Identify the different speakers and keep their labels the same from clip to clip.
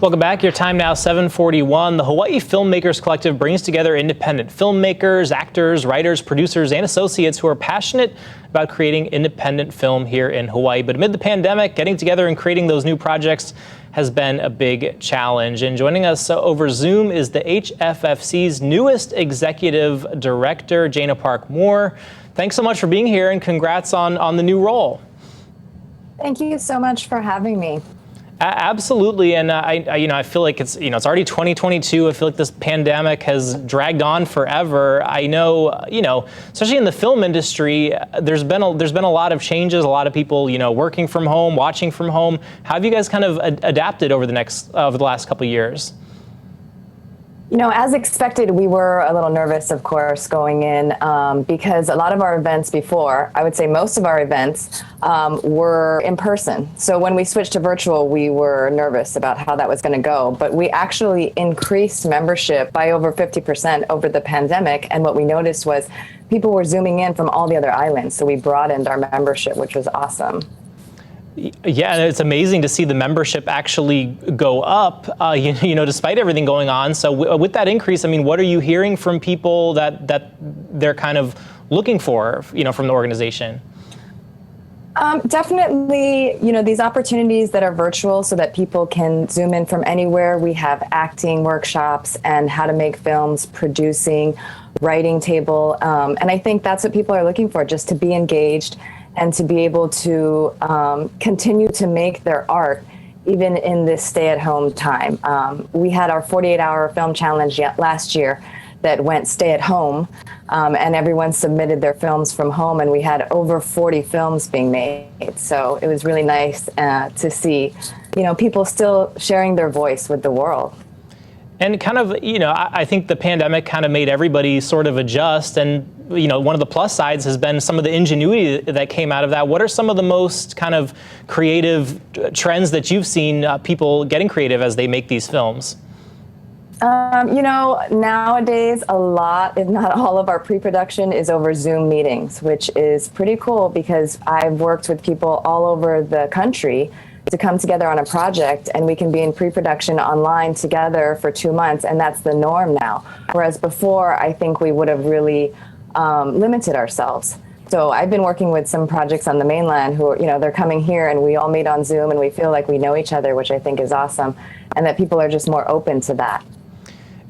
Speaker 1: Welcome back. Your time now 7:41. The Hawaii Filmmakers Collective brings together independent filmmakers, actors, writers, producers, and associates who are passionate about creating independent film here in Hawaii. But amid the pandemic, getting together and creating those new projects has been a big challenge. And joining us over Zoom is the HFFC's newest executive director, Jana Moore. Thanks so much for being here, and congrats on the new role.
Speaker 2: Thank you so much for having me.
Speaker 1: Absolutely, and I feel like it's already 2022. I feel like this pandemic has dragged on forever. I know, especially in the film industry, there's been a lot of changes. A lot of people, working from home, watching from home. How have you guys kind of adapted over the last couple of years?
Speaker 2: As expected, we were a little nervous, of course, going in because a lot of our events before, I would say most of our events, were in person. So when we switched to virtual, we were nervous about how that was going to go. But we actually increased membership by over 50% over the pandemic. And what we noticed was people were zooming in from all the other islands. So we broadened our membership, which was awesome.
Speaker 1: Yeah, and it's amazing to see the membership actually go up, despite everything going on. So with that increase, I mean, what are you hearing from people that they're kind of looking for, from the organization?
Speaker 2: Definitely, these opportunities that are virtual so that people can zoom in from anywhere. We have acting workshops and how to make films, producing, writing table. And I think that's what people are looking for, just to be engaged and to be able to continue to make their art even in this stay-at-home time. We had our 48-hour film challenge last year that went stay at home, and everyone submitted their films from home, and we had over 40 films being made. So it was really nice to see, people still sharing their voice with the world.
Speaker 1: And kind of, I think the pandemic kind of made everybody sort of adjust. And, one of the plus sides has been some of the ingenuity that came out of that. What are some of the most kind of creative trends that you've seen people getting creative as they make these films?
Speaker 2: Nowadays, a lot, if not all of our pre-production is over Zoom meetings, which is pretty cool because I've worked with people all over the country to come together on a project, and we can be in pre-production online together for 2 months, and that's the norm now. Whereas before, I think we would have really limited ourselves. So I've been working with some projects on the mainland who, they're coming here and we all meet on Zoom and we feel like we know each other, which I think is awesome, and that people are just more open to that.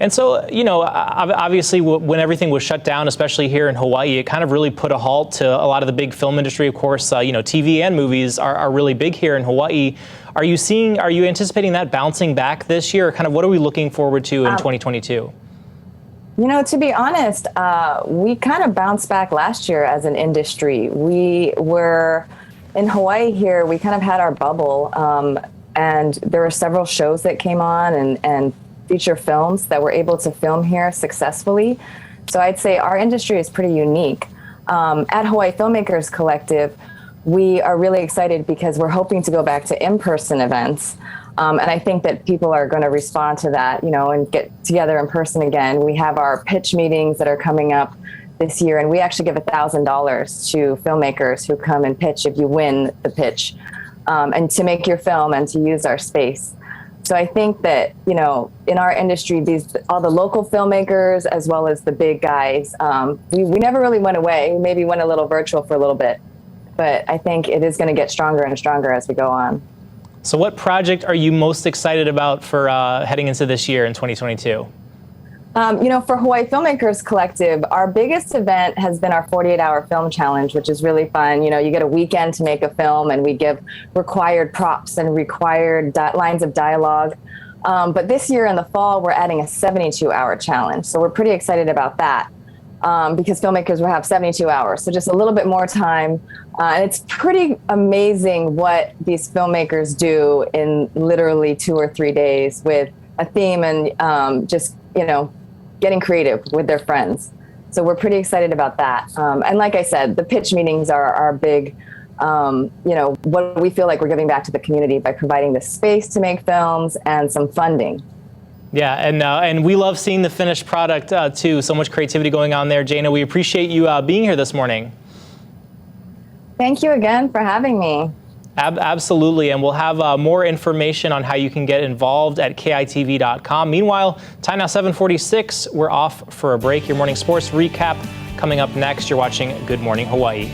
Speaker 1: And so, obviously when everything was shut down, especially here in Hawaii, it kind of really put a halt to a lot of the big film industry. Of course, TV and movies are really big here in Hawaii. Are you anticipating that bouncing back this year? Or kind of what are we looking forward to in 2022?
Speaker 2: To be honest, we kind of bounced back last year as an industry. We were in Hawaii here, we kind of had our bubble, and there were several shows that came on and feature films that were able to film here successfully. So I'd say our industry is pretty unique. At Hawaii Filmmakers Collective, we are really excited because we're hoping to go back to in-person events. And I think that people are going to respond to that, and get together in person again. We have our pitch meetings that are coming up this year, and we actually give $1,000 to filmmakers who come and pitch if you win the pitch, and to make your film and to use our space. So I think that, in our industry, all the local filmmakers as well as the big guys, we never really went away. We maybe went a little virtual for a little bit, but I think it is going to get stronger and stronger as we go on.
Speaker 1: So what project are you most excited about for heading into this year in 2022?
Speaker 2: For Hawaii Filmmakers Collective, our biggest event has been our 48-hour film challenge, which is really fun. You get a weekend to make a film, and we give required props and required lines of dialogue. But this year in the fall, we're adding a 72-hour challenge. So we're pretty excited about that because filmmakers will have 72 hours. So just a little bit more time. And it's pretty amazing what these filmmakers do in literally 2 or 3 days with a theme and just, getting creative with their friends. So we're pretty excited about that. And like I said, the pitch meetings are big, what we feel like we're giving back to the community by providing the space to make films and some funding.
Speaker 1: Yeah, and we love seeing the finished product too. So much creativity going on there. Jana, we appreciate you being here this morning.
Speaker 2: Thank you again for having me.
Speaker 1: Absolutely, and we'll have more information on how you can get involved at KITV.com. Meanwhile, time now 7:46. We're off for a break. Your morning sports recap coming up next. You're watching Good Morning Hawaii.